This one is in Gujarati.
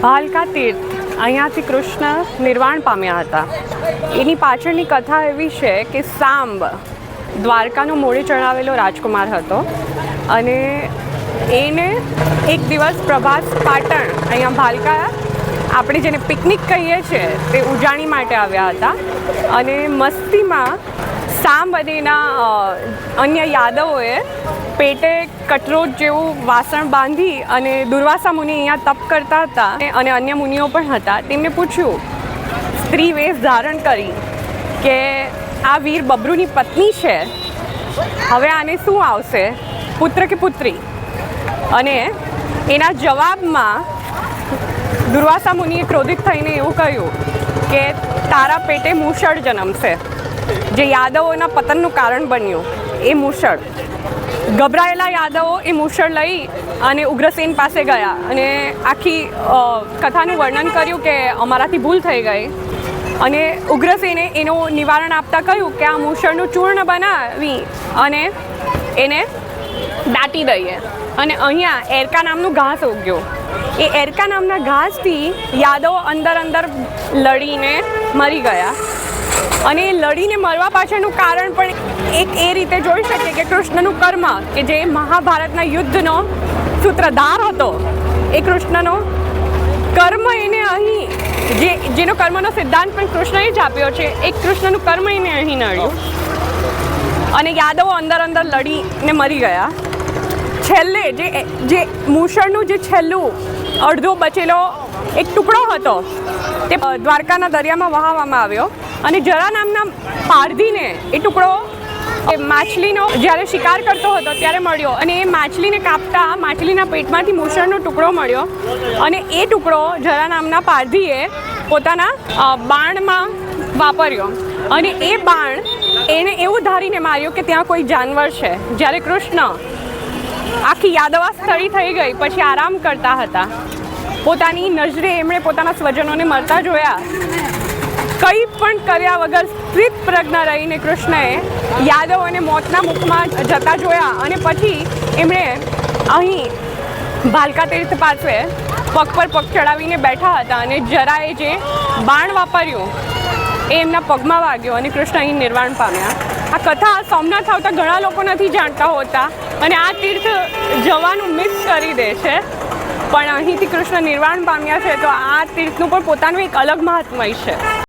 ભાલકા તીર્થ અહીંયાથી કૃષ્ણ નિર્વાણ પામ્યા હતા. એની પાછળની કથા એવી છે કે સાંબ દ્વારકાનો મોડે ચડાવેલો રાજકુમાર હતો અને એને એક દિવસ પ્રભાસ પાટણ અહીંયા ભાલકા આપણે જેને પિકનિક કહીએ છીએ તે ઉજાણી માટે આવ્યા હતા અને મસ્તીમાં સાંબ અને એના અન્ય યાદવોએ પેટે કટરોટ જેવું વાસણ બાંધી અને દુર્વાસા મુનિ અહીંયા તપ કરતા હતા અને અન્ય મુનિઓ પણ હતા. તેમને પૂછ્યું સ્ત્રી વેશ ધારણ કરી કે આ વીર બબરુની પત્ની છે, હવે આને શું આવશે, પુત્ર કે પુત્રી? અને એના જવાબમાં દુર્વાસા મુનિએ ક્રોધિત થઈને એવું કહ્યું કે તારા પેટે મૂષળ જન્મશે, જે યાદવોના પતનનું કારણ બન્યું એ મૂષળ. ગભરાયેલા યાદવો એ મૂષળ લઈ અને ઉગ્રસેન પાસે ગયા અને આખી કથાનું વર્ણન કર્યું કે અમારાથી ભૂલ થઈ ગઈ અને ઉગ્રસેને એનું નિવારણ આપતા કહ્યું કે આ મૂષળનું ચૂર્ણ બનાવી અને એને દાટી દઈએ. અને અહીંયા એરકા નામનું ઘાસ ઉગ્યું. એ એરકા નામના ઘાસથી યાદવો અંદર લડીને મરી ગયા અને એ લડીને મરવા પાછળનું કારણ પણ એક એ રીતે જોઈ શકીએ કે કૃષ્ણનું કર્મ, કે જે મહાભારતના યુદ્ધનો સૂત્રધાર હતો, એ કૃષ્ણનો કર્મ એને અહીં જેનો કર્મનો સિદ્ધાંત પણ કૃષ્ણએ જ આપ્યો છે, એ કૃષ્ણનું કર્મ એને અહીં નડ્યું અને યાદવો અંદર લડીને મરી ગયા. છેલ્લે જે મૂષળનું જે છેલ્લું અડધો બચેલો એક ટુકડો હતો તે દ્વારકાના દરિયામાં વહાવવામાં આવ્યો અને જરા નામના પારધીને એ ટુકડો એ માછલીનો જ્યારે શિકાર કરતો હતો ત્યારે મળ્યો અને એ માછલીને કાપતા માછલીના પેટમાંથી મૂષળનો ટુકડો મળ્યો અને એ ટુકડો જરા નામના પારધીએ પોતાના બાણમાં વાપર્યો અને એ બાણ એને એવું ધારીને માર્યો કે ત્યાં કોઈ જાનવર છે. જ્યારે કૃષ્ણ આખી યાદવા સ્થળી થઈ ગઈ પછી આરામ કરતા હતા, પોતાની નજરે એમણે પોતાના સ્વજનોને મરતા જોયા. કંઈ પણ કર્યા વગર સ્થિત પ્રજ્ઞ રહીને કૃષ્ણએ યાદવોને મોતના મુખમાં જતા જોયા અને પછી એમણે અહીં ભાલકા તીર્થ પાસે પગ પર પગ ચડાવીને બેઠા હતા અને જરાએ જે બાણ વાપર્યું એ એમના પગમાં વાગ્યો અને કૃષ્ણ અહીં નિર્વાણ પામ્યા. આ કથા સોમનાથ આવતા ઘણા લોકો નથી જાણતા હોતા અને આ તીર્થ જવાનું મિસ કરી દે છે, પણ અહીંથી કૃષ્ણ નિર્વાણ પામ્યા છે તો આ તીર્થનું પણ પોતાનું એક અલગ મહાત્મય છે.